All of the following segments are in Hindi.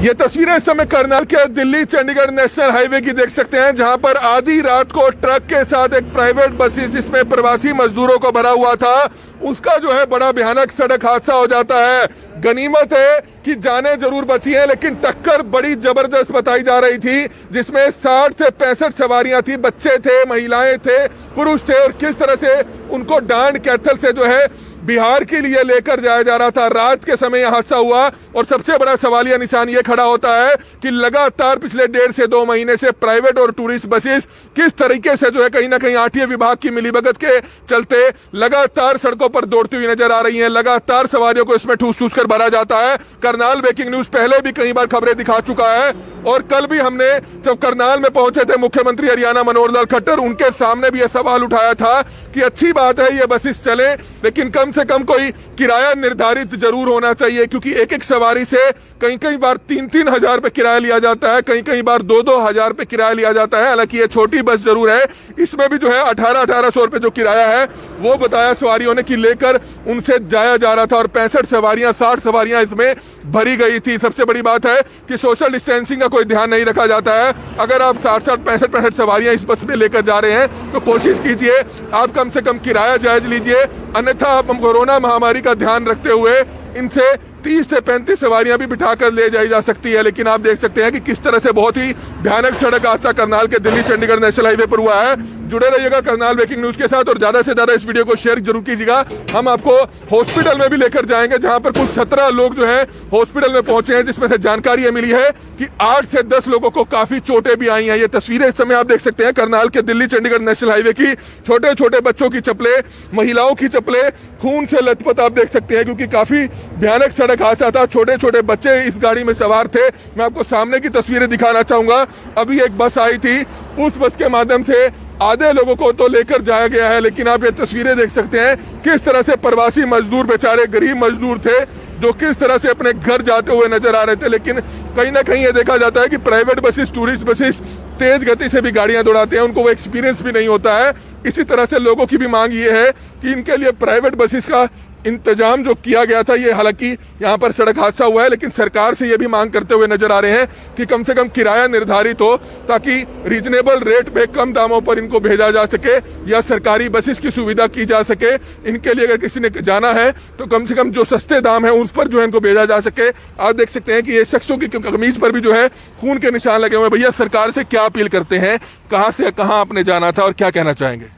ये तस्वीरें इस समय करनाल के दिल्ली चंडीगढ़ नेशनल हाईवे की देख सकते हैं, जहां पर आधी रात को ट्रक के साथ एक प्राइवेट बस जिसमें प्रवासी मजदूरों को भरा हुआ था, उसका जो है बड़ा भयानक सड़क हादसा हो जाता है। गनीमत है कि जानें जरूर बची हैं, लेकिन टक्कर बड़ी जबरदस्त बताई जा रही थी, जिसमें 60 से 65 सवारियां थी, बच्चे थे, महिलाएं थे, पुरुष थे, और किस तरह से उनको डांड कैथल से जो है बिहार के लिए लेकर जाया जा रहा था। रात के समय यह हादसा हुआ और सबसे बड़ा सवालिया निशान ये खड़ा होता है कि लगातार पिछले 1.5 से 2 महीने से प्राइवेट और टूरिस्ट बसेस किस तरीके से जो है कहीं ना कहीं आठवीं विभाग की मिलीभगत के चलते लगातार सड़कों पर दौड़ती हुई नजर आ रही हैं। लगातार सवारियों को इसमें ठूस ठूस कर भरा जाता है। करनाल ब्रेकिंग न्यूज पहले भी कई बार खबरें दिखा चुका है, और कल भी हमने जब करनाल में पहुंचे थे मुख्यमंत्री हरियाणा मनोहर लाल खट्टर, उनके सामने भी यह सवाल उठाया था कि अच्छी बात है ये बसेस चले, लेकिन कम से कम कोई किराया निर्धारित जरूर होना चाहिए, क्योंकि एक एक सवारी से कई बार 3-3 हजार रुपए किराया लिया जाता है, कई बार 2-2 हजार रुपए किराया लिया जाता है। हालांकि ये छोटी बस जरूर है, इसमें भी जो है 1800 रुपए जो किराया है वो बताया सवारियों ने कि लेकर उनसे जाया जा रहा था, और 65 सवारियां 60 सवारियां इसमें भरी गई थी। सबसे बड़ी बात है कि सोशल डिस्टेंसिंग का कोई ध्यान नहीं रखा जाता है। अगर आप 60-60 65 सवारियां इस बस में लेकर जा रहे हैं तो कोशिश कीजिए आप कम से कम किराया जायज लीजिए, अन्यथा आप कोरोना महामारी का ध्यान रखते हुए इनसे 30 से 35 सवारियां भी बिठाकर ले जाई जा सकती है। लेकिन आप देख सकते हैं कि किस तरह से बहुत ही भयानक सड़क हादसा करनाल के दिल्ली चंडीगढ़ नेशनल हाईवे पर हुआ है। जुड़े रहिएगा करनाल ब्रेकिंग न्यूज के साथ, और ज्यादा से ज्यादा इस वीडियो को शेयर जरूर कीजिएगा। हम आपको हॉस्पिटल में भी लेकर जाएंगे, जहां पर कुछ 17 लोग जो है हॉस्पिटल में पहुंचे हैं, जिसमें से जानकारी ये मिली है कि 8 से 10 लोगों को काफी चोटें भी आई हैं। ये तस्वीरें इस समय आप देख सकते हैं करनाल के दिल्ली चंडीगढ़ नेशनल हाईवे की। छोटे छोटे बच्चों की चप्पलें, महिलाओं की चप्पलें खून से लथपथ आप देख सकते हैं, क्योंकि काफी भयानक सड़क हादसा था। छोटे छोटे बच्चे इस गाड़ी में सवार थे। मैं आपको सामने की तस्वीरें दिखाना चाहूंगा। अभी एक बस आई थी, उस बस के माध्यम से आधे लोगों को तो लेकर जाया गया है, लेकिन आप ये तस्वीरें देख सकते हैं किस तरह से प्रवासी मजदूर, बेचारे गरीब मजदूर थे, जो किस तरह से अपने घर जाते हुए नजर आ रहे थे। लेकिन कहीं ना कहीं ये देखा जाता है कि प्राइवेट बसेस, टूरिस्ट बसेस तेज गति से भी गाड़ियां दौड़ाते हैं, उनको वो एक्सपीरियंस भी नहीं होता है। इसी तरह से लोगों की भी मांग ये है कि इनके लिए प्राइवेट बसेस का इंतजाम जो किया गया था, ये हालांकि यहाँ पर सड़क हादसा हुआ है, लेकिन सरकार से ये भी मांग करते हुए नजर आ रहे हैं कि कम से कम किराया निर्धारित हो, ताकि रीजनेबल रेट पे कम दामों पर इनको भेजा जा सके, या सरकारी बसेस की सुविधा की जा सके। इनके लिए अगर किसी ने जाना है तो कम से कम जो सस्ते दाम है उस पर जो है इनको भेजा जा सके। आप देख सकते हैं कि ये शख्सों की कमीज पर भी जो है खून के निशान लगे हुए हैं। भैया, सरकार से क्या अपील करते हैं, कहाँ से कहाँ आपने जाना था और क्या कहना चाहेंगे?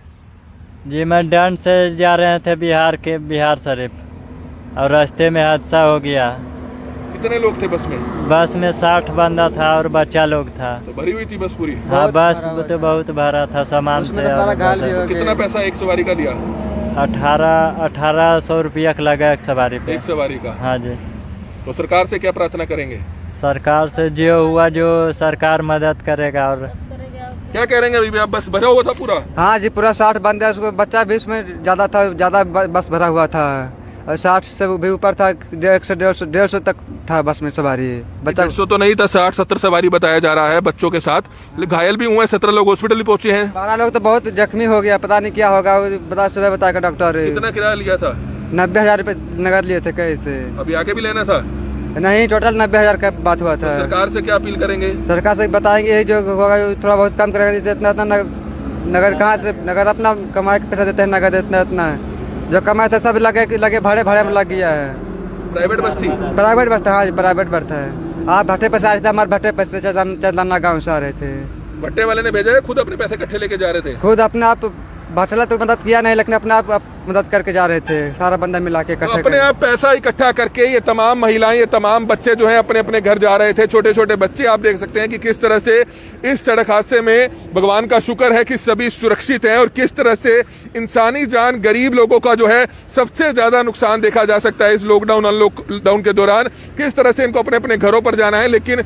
जी, मैं डंड से जा रहे थे बिहार शरीफ, और रास्ते में हादसा हो गया। कितने लोग थे बस में? बस में 60 बंदा था और बच्चा लोग था। तो भरी हुई थी बस पूरी? हाँ, बस तो बहुत भरा था सामान से। कितना पैसा एक सवारी का दिया? 1800 रुपया लगा एक सवारी पे। एक सवारी का? हाँ जी। तो सरकार से क्या प्रार्थना करेंगे? सरकार से जो हुआ जो सरकार मदद करेगा। और क्या करेंगे अभी? आप बस भरा हुआ था पूरा? हाँ जी, पूरा 60 बंदे, उसको बच्चा भी उसमें ज्यादा था, ज्यादा बस भरा हुआ था, और 60 से भी ऊपर था, 150 तक था बस में सवारी। बच्चा 150 तो नहीं था, 60-70 सवारी बताया जा रहा है बच्चों के साथ। घायल भी हुए हैं, 17 लोग हॉस्पिटल भी पहुंचे हैं। 12 लोग तो बहुत जख्मी हो गया, पता नहीं क्या होगा, बताया डॉक्टर। कितना किराया लिया था? 90,000 रुपए नगद लिए थे। कैसे? अभी आगे भी लेना था? नहीं, टोटल 90,000 का बात हुआ था। तो सरकार से क्या अपील करेंगे? सरकार से बताएंगे यही जो होगा थोड़ा बहुत कम करेगा। इतना नगद कहाँ से, नगद अपना कमाए के पैसा देते हैं, नगद इतना जो कमाए थे सब लगे भाड़े में लग गया है। प्राइवेट बस थी? प्राइवेट बस था। हाँ जी, प्राइवेट बस है। आप भट्टे पे से आ रहे थे, हमारे भट्टे पे से चंदना गाँव से आ रहे थे। भट्टे वाले ने भेजा है, खुद अपने पैसे इकट्ठे लेके जा रहे थे? खुद अपने आप, भट्टला तो मदद किया नहीं, लेकिन अपने आप मदद करके जा रहे थे, सारा बंदा मिला के तो अपने आप पैसा इकट्ठा करके ये तमाम महिलाएं, ये तमाम बच्चे जो हैं अपने अपने घर जा रहे थे। छोटे छोटे बच्चे आप देख सकते हैं कि किस तरह से इस सड़क हादसे में भगवान का शुक्र है कि सभी सुरक्षित हैं, और किस तरह से इंसानी जान, गरीब लोगों का जो है सबसे ज्यादा नुकसान देखा जा सकता है इस लॉकडाउन अनलॉकडाउन के दौरान। किस तरह से इनको अपने अपने घरों पर जाना है, लेकिन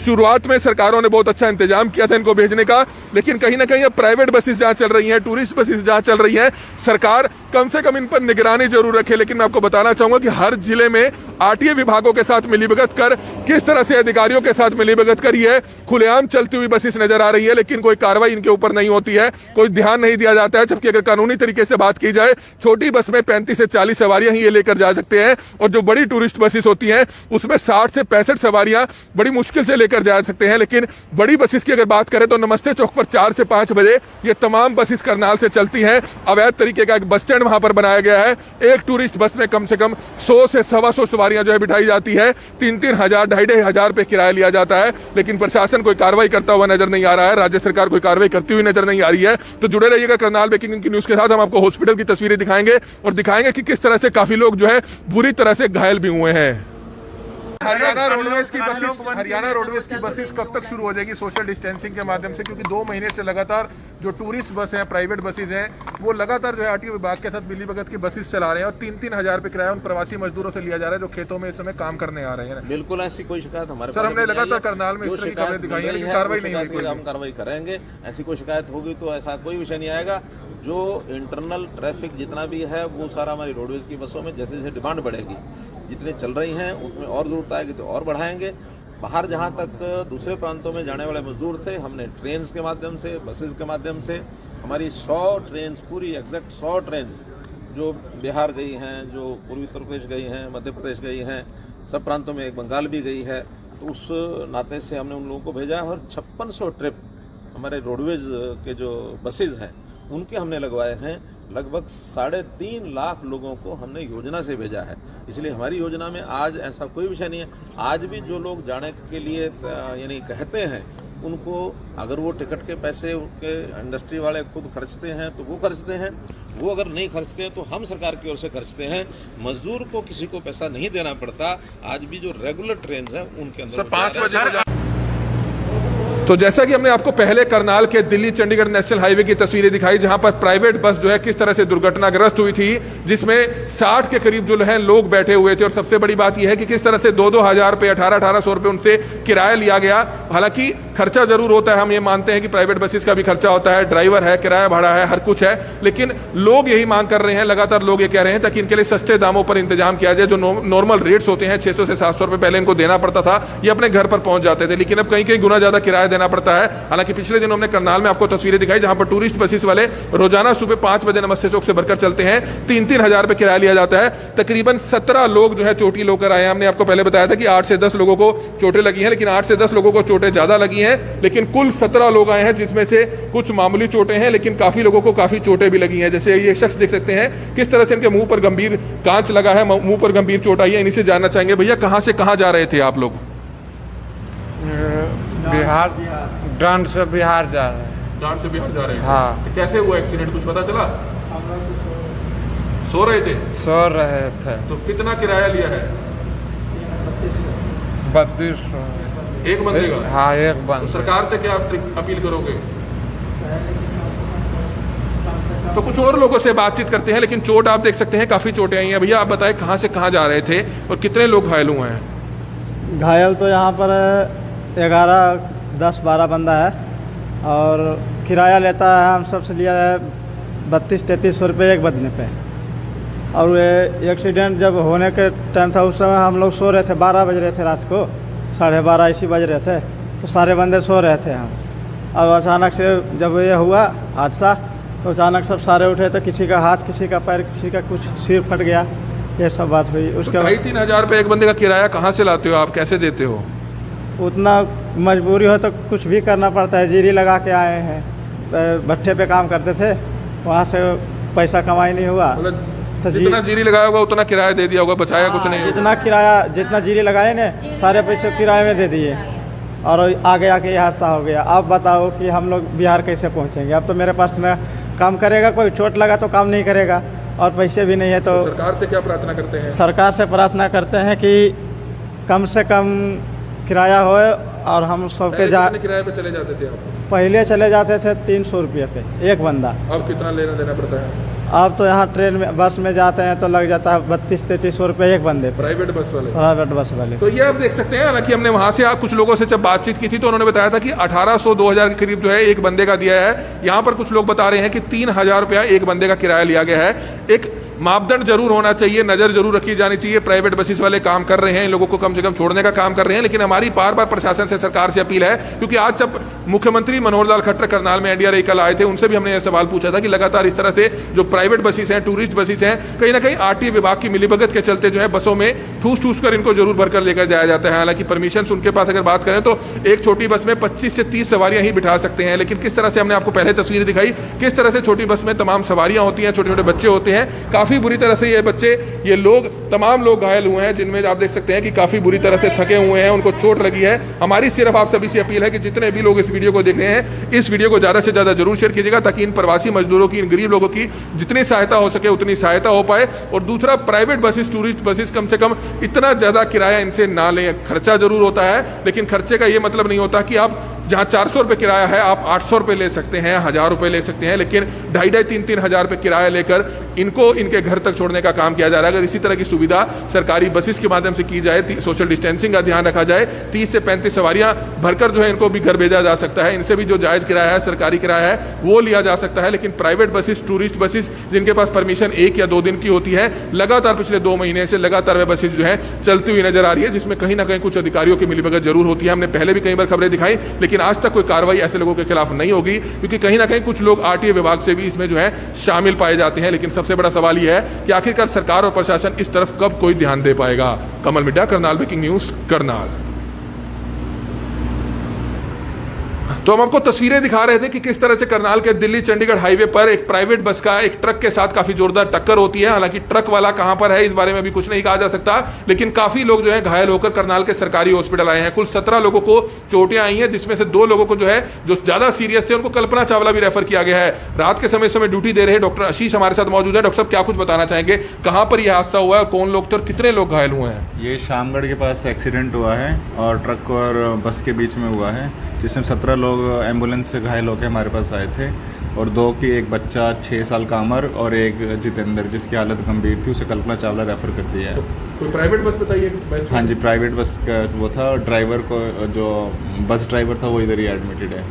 शुरुआत में सरकारों ने बहुत अच्छा इंतजाम किया था इनको भेजने का, लेकिन कहीं ना कहीं अब प्राइवेट बसेस जहाँ चल रही हैं, टूरिस्ट बसेस जहाँ चल रही हैं, सरकार कम से कम इन पर निगरानी जरूर रखे। लेकिन मैं आपको बताना चाहूंगा कि हर जिले में आरटीए विभागों के साथ मिलीभगत कर, किस तरह से अधिकारियों के साथ मिलीभगत कर ये खुलेआम चलती हुई बसेस नजर आ रही है, लेकिन कोई कार्रवाई इनके ऊपर नहीं होती है, कोई ध्यान नहीं दिया जाता है। जबकि अगर कानूनी तरीके से बात की जाए, छोटी बस में 35 से 40 सवारियां ही ये लेकर जा सकते हैं, और जो बड़ी टूरिस्ट बसेस होती हैं उसमें 60 से 65 सवारियां बड़ी मुश्किल से लेकर जा सकते हैं। लेकिन बड़ी बसेस की अगर बात करें तो नमस्ते चौक पर 4 से 5 बजे ये तमाम बसेस करनाल से चलती हैं। अवैध तरीके का एक बस स्टैंड वहां पर बनाया गया है। एक टूरिस्ट बस में कम से कम 100 से 125 सवारियां जो है बिठाई जाती है। 3-3 हजार 2,500 रुपए किराया लिया जाता है, लेकिन प्रशासन कोई कार्रवाई करता हुआ नजर नहीं आ रहा है। राज्य सरकार कोई कार्रवाई करती हुई नजर नहीं आ रही है। तो जुड़े रहिएगा करनाल ब्रेकिंग की न्यूज के साथ। हम आपको हॉस्पिटल की तस्वीरें दिखाएंगे और दिखाएंगे कि किस तरह से काफी लोग जो है बुरी तरह से घायल भी हुए हैं। हरियाणा रोडवेज की बसेस कब तक शुरू हो जाएगी सोशल डिस्टेंसिंग के माध्यम से? क्योंकि 2 महीने से लगातार जो टूरिस्ट बस हैं, प्राइवेट बसेस हैं, वो लगातार जो है आरटीओ विभाग के साथ मिलीभगत की बसेस चला रहे हैं, और 3-3 हजार रुपए किराया उन प्रवासी मजदूरों से लिया जा रहा है जो खेतों में इस समय काम करने आ रहे हैं। बिल्कुल ऐसी कोई शिकायत हमारे सर, हमने लगातार करनाल में इस तरह की खबरें दिखाई है, लेकिन कार्रवाई नहीं हुई। हम कार्रवाई करेंगे। ऐसी कोई शिकायत होगी तो ऐसा कोई विषय नहीं आएगा। जो इंटरनल ट्रैफिक जितना भी है वो सारा हमारी रोडवेज की बसों में जैसे जैसे डिमांड बढ़ेगी, जितने चल रही हैं उसमें और जरूरत आएगी तो और बढ़ाएंगे। बाहर जहां तक दूसरे प्रांतों में जाने वाले मजदूर थे, हमने ट्रेन के माध्यम से, बसेस के माध्यम से हमारी 100 ट्रेन, पूरी एग्जैक्ट 100 ट्रेन जो बिहार गई हैं, जो पूर्वी उत्तर प्रदेश गई हैं, मध्य प्रदेश गई हैं, सब प्रांतों में, एक बंगाल भी गई है। तो उस नाते से हमने उन लोगों को भेजा है। और 5600 ट्रिप हमारे रोडवेज के जो बसेज हैं उनके हमने लगवाए हैं। लगभग 3.5 लाख लोगों को हमने योजना से भेजा है। इसलिए हमारी योजना में आज ऐसा कोई विषय नहीं है। आज भी जो लोग जाने के लिए यानी कहते हैं, उनको अगर वो टिकट के पैसे उनके इंडस्ट्री वाले खुद खर्चते हैं तो वो खर्चते हैं, वो अगर नहीं खर्चते तो हम सरकार की ओर से खर्चते हैं। मजदूर को किसी को पैसा नहीं देना पड़ता। आज भी जो रेगुलर ट्रेन हैं उनके अंदर 5 बजे। तो जैसा कि हमने आपको पहले करनाल के दिल्ली चंडीगढ़ नेशनल हाईवे की तस्वीरें दिखाई, जहां पर प्राइवेट बस जो है किस तरह से दुर्घटनाग्रस्त हुई थी, जिसमें 60 के करीब जो है लोग बैठे हुए थे। और सबसे बड़ी बात यह है कि किस तरह से 2-2 हजार रुपए, 1800 रुपए उनसे किराया लिया गया। हालांकि खर्चा जरूर होता है, हम ये मानते हैं कि प्राइवेट बसेस का भी खर्चा होता है, ड्राइवर है, किराया भाड़ा है, हर कुछ है, लेकिन लोग यही मांग कर रहे हैं, लगातार लोग ये कह रहे हैं ताकि इनके लिए सस्ते दामों पर इंतजाम किया जाए। जो नॉर्मल रेट्स होते हैं 600 से 700 रुपए पहले इनको देना पड़ता था, ये अपने घर पर पहुंच जाते थे, लेकिन अब कहीं कहीं गुना ज्यादा किराया देना पड़ता है। हालांकि पिछले दिनों हमने करनाल में आपको तस्वीरें दिखाई जहां पर टूरिस्ट बसेस वाले रोजाना सुबह 5 बजे नमस्ते चौक से भरकर चलते हैं। 3-3 हजार रुपए किराया लिया जाता है। तकरीबन 17 लोग जो है चोटी लेकर आए हैं। हमने आपको पहले बताया था कि 8 से 10 लोगों को चोटें लगी हैं, लेकिन 8 से 10 लोगों को चोटें ज्यादा लगी हैं, लेकिन कुल 17 लोग आए हैं, जिसमें से कुछ मामूली चोटें हैं, लेकिन काफी लोगों को काफी चोटें भी लगी हैं। जैसे ये शख्स देख सकते हैं किस तरह से इनके मुंह पर गंभीर कांच लगा है, मुंह पर गंभीर चोट आई है। इन्हीं से जानना चाहेंगे, भैया कहां से कहां जा रहे थे आप लोग? बिहार, डांड से बिहार जा रहे हैं। डांड से बिहार जा रहे थे? हाँ। तो कैसे हुआ एक्सीडेंट, कुछ पता चला? सो रहे थे? सो रहे थे। तो कितना किराया लिया है? 3200 एक बंदे का? हाँ, एक तो बंदे। सरकार से क्या अपील करोगे? तो कुछ और लोगों से बातचीत करते हैं, लेकिन चोट आप देख सकते हैं, काफी चोटें आई हैं। भैया आप बताएं कहां से कहां जा रहे थे और कितने लोग घायल हुए हैं? घायल तो यहाँ पर 11-10-12 बंदा है, और किराया लेता है हम सबसे लिया है 3200-3300 रुपये एक बंदे पे। और ये एक्सीडेंट जब होने के टाइम था उस समय हम लोग सो रहे थे, 12 बज रहे थे रात को, 12:30 इसी बज रहे थे, तो सारे बंदे सो रहे थे हम। और अचानक से जब ये हुआ हादसा तो अचानक सब सारे उठे, तो किसी का हाथ, किसी का पैर, किसी का कुछ सिर फट गया, ये सब बात हुई। उसके बाद 2,500-3 हजार रुपये एक बंदे का किराया कहाँ से लाते हो आप, कैसे देते हो? उतना मजबूरी हो तो कुछ भी करना पड़ता है। जीरी लगा के आए हैं, भट्ठे पे काम करते थे, वहाँ से पैसा कमाई नहीं हुआ तो जितना जीरी लगाया होगा उतना किराया दे दिया होगा, बचाया कुछ नहीं? जितना जीरी लगाए ने सारे पैसे किराए में दे दिए, और आगे आके ये हादसा हो गया। अब बताओ कि हम लोग बिहार कैसे पहुँचेंगे? अब तो मेरे पास न काम करेगा कोई, चोट लगा तो काम नहीं करेगा, और पैसे भी नहीं है। तो सरकार से क्या प्रार्थना करते हैं? सरकार से प्रार्थना करते हैं कि कम से कम किराया हो, और हम सबके किराए पे चले जाते थे आप? पहले चले जाते थे 300 रुपये पे एक बंदा। अब कितना लेना देना पड़ता है? अब तो यहाँ ट्रेन में बस में जाते हैं तो लग जाता है 32-33 रुपये एक बंदे पे, प्राइवेट बस वाले। प्राइवेट बस वाले। तो ये आप देख सकते हैं, हालांकि हमने वहां से आप कुछ लोगों से जब बातचीत की थी तो उन्होंने बताया था कि 1800-2000 के करीब जो है एक बंदे का दिया है। यहाँ पर कुछ लोग बता रहे हैं कि 3000 रुपया एक बंदे का किराया लिया गया है। एक मापदंड जरूर होना चाहिए, नजर जरूर रखी जानी चाहिए। प्राइवेट बसेस वाले काम कर रहे हैं, इन लोगों को कम से कम छोड़ने का काम कर रहे हैं, लेकिन हमारी बार बार प्रशासन से, सरकार से अपील है, क्योंकि आज जब मुख्यमंत्री मनोहर लाल खट्टर करनाल में एनडीआरआई कल आए थे, उनसे भी हमने यह सवाल पूछा था कि लगातार इस तरह से जो प्राइवेट बसेस हैं, टूरिस्ट बसेस हैं, कहीं ना कहीं आरटीए विभाग की मिलीभगत के चलते जो है बसों में ठूस कर इनको जरूर भरकर लेकर जाया जाता है। हालांकि परमिशन उनके पास अगर बात करें तो एक छोटी बस में 25 से 30 सवारियां ही बिठा सकते हैं, लेकिन किस तरह से हमने आपको पहले तस्वीरें दिखाई, किस तरह से छोटी बस में तमाम सवारियां होती हैं, छोटे छोटे बच्चे होते हैं, काफी बुरी तरह से ये बच्चे, ये लोग, तमाम लोग घायल हुए हैं, जिनमें आप देख सकते हैं कि काफी बुरी तरह से थके हुए हैं, उनको चोट लगी है। हमारी सिर्फ आप सभी से अपील है कि जितने भी लोग इस वीडियो को देख रहे हैं, इस वीडियो को ज्यादा से ज्यादा जरूर शेयर कीजिएगा, ताकि इन प्रवासी मजदूरों की, इन गरीब लोगों की जितनी सहायता हो सके उतनी सहायता हो पाए। और दूसरा, प्राइवेट बसेस, टूरिस्ट बसेस कम से कम इतना ज्यादा किराया इनसे ना लें। खर्चा जरूर होता है, लेकिन खर्चे का ये मतलब नहीं होता कि आप जहां 400 रुपये किराया है आप 800 रुपये ले सकते हैं, 1000 रुपये ले सकते हैं, लेकिन 2,500-3,000 3,000 रुपये किराया लेकर इनको इनके घर तक छोड़ने का काम किया जा रहा है। अगर इसी तरह की सुविधा सरकारी बसेस के माध्यम से की जाए, सोशल डिस्टेंसिंग का ध्यान रखा जाए, 30 से 35 सवारियां भरकर जो है इनको भी घर भेजा जा सकता है, इनसे भी जो जायज़ किराया है, सरकारी किराया है, वो लिया जा सकता है। लेकिन प्राइवेट बसेस, टूरिस्ट बसेस, जिनके पास परमिशन 1 या 2 दिन की होती है, लगातार पिछले 2 महीने से लगातार वे बसेस जो है चलती हुई नजर आ रही है, जिसमें कहीं ना कहीं कुछ अधिकारियों की मिलीभगत जरूर होती है। हमने पहले भी कई बार खबरें दिखाई, लेकिन आज तक कोई कार्रवाई ऐसे लोगों के खिलाफ नहीं होगी, क्योंकि कहीं ना कहीं कुछ लोग आरटीए विभाग से भी इसमें जो है शामिल पाए जाते हैं। लेकिन सबसे बड़ा सवाल यह है कि आखिरकार सरकार और प्रशासन इस तरफ कब कोई ध्यान दे पाएगा। कमल मिड्डा, करनाल ब्रेकिंग न्यूज, करनाल। तो हम आपको तस्वीरें दिखा रहे थे कि किस तरह से करनाल के दिल्ली चंडीगढ़ हाईवे पर एक प्राइवेट बस का एक ट्रक के साथ काफी जोरदार टक्कर होती है। हालांकि ट्रक वाला कहां पर है इस बारे में भी कुछ नहीं कहा जा सकता, लेकिन काफी लोग जो है घायल होकर करनाल के सरकारी हॉस्पिटल आए हैं। कुल 17 लोगों को चोटें आई हैं, जिसमें से 2 लोगों को जो है जो ज्यादा सीरियस थे उनको कल्पना चावला भी रेफर किया गया है। रात के समय ड्यूटी दे रहे डॉक्टर आशीष हमारे साथ मौजूद है। डॉक्टर साहब, क्या कुछ बताना चाहेंगे, कहां पर यह हादसा हुआ है, कौन लोग थे और कितने लोग घायल हुए हैं? ये शामगढ़ के पास एक्सीडेंट हुआ है और ट्रक और बस के बीच में हुआ है, जिसमें 17 लोग एम्बुलेंस से घायल होकर हमारे पास आए थे और 2 की, एक बच्चा 6 साल का अमर और एक जितेंद्र, जिसकी हालत गंभीर थी, उसे कल्पना चावला रेफर कर दिया है। कोई प्राइवेट बस बताइए? हाँ जी, प्राइवेट बस का वो था, ड्राइवर को, जो बस ड्राइवर था वो इधर ही एडमिटेड है।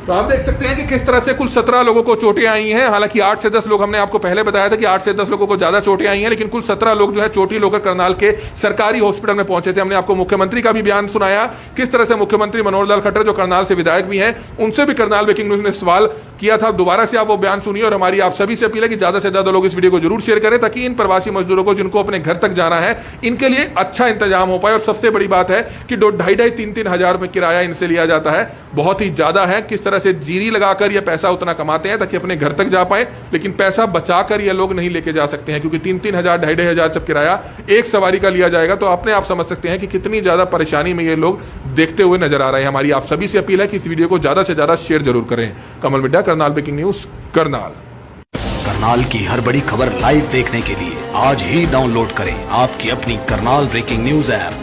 तो आप देख सकते हैं कि किस तरह से कुल 17 लोगों को चोटें आई हैं। हालांकि 8 से 10 लोग, हमने आपको पहले बताया था कि 8 से 10 लोगों को ज्यादा चोटें आई हैं, लेकिन कुल 17 लोग जो है चोटी लेकर करनाल के सरकारी हॉस्पिटल में पहुंचे थे। हमने आपको मुख्यमंत्री का भी बयान सुनाया, किस तरह से मुख्यमंत्री मनोहर लाल खट्टर, जो करनाल से विधायक भी हैं, उनसे भी करनाल ब्रेकिंग न्यूज ने सवाल किया था। दोबारा से आप वो बयान सुनिए और हमारी आप सभी से अपील है कि ज्यादा से ज्यादा लोग इस वीडियो को जरूर शेयर करें, ताकि इन प्रवासी मजदूरों को, जिनको अपने घर तक जाना है, इनके लिए अच्छा इंतजाम हो पाए। और सबसे बड़ी बात है कि 2,500-3,000 हजार रुपये किराया इनसे लिया जाता है, बहुत ही ज्यादा है। किस तरह से जीरी लगाकर ये पैसा उतना कमाते हैं ताकि अपने घर तक जा पाए, लेकिन पैसा बचाकर ये लोग नहीं लेके जा सकते हैं, क्योंकि 3-3 हजार, 2,500 जब किराया एक सवारी का लिया जाएगा तो अपने आप समझ सकते हैं कि कितनी ज्यादा परेशानी में ये लोग देखते हुए नजर आ रहे हैं। हमारी आप सभी से अपील है कि इस वीडियो को ज्यादा से ज्यादा शेयर जरूर करें। कमल मिड्डा, करनाल ब्रेकिंग न्यूज, करनाल। करनाल की हर बड़ी खबर लाइव देखने के लिए आज ही डाउनलोड करें आपकी अपनी करनाल ब्रेकिंग न्यूज ऐप।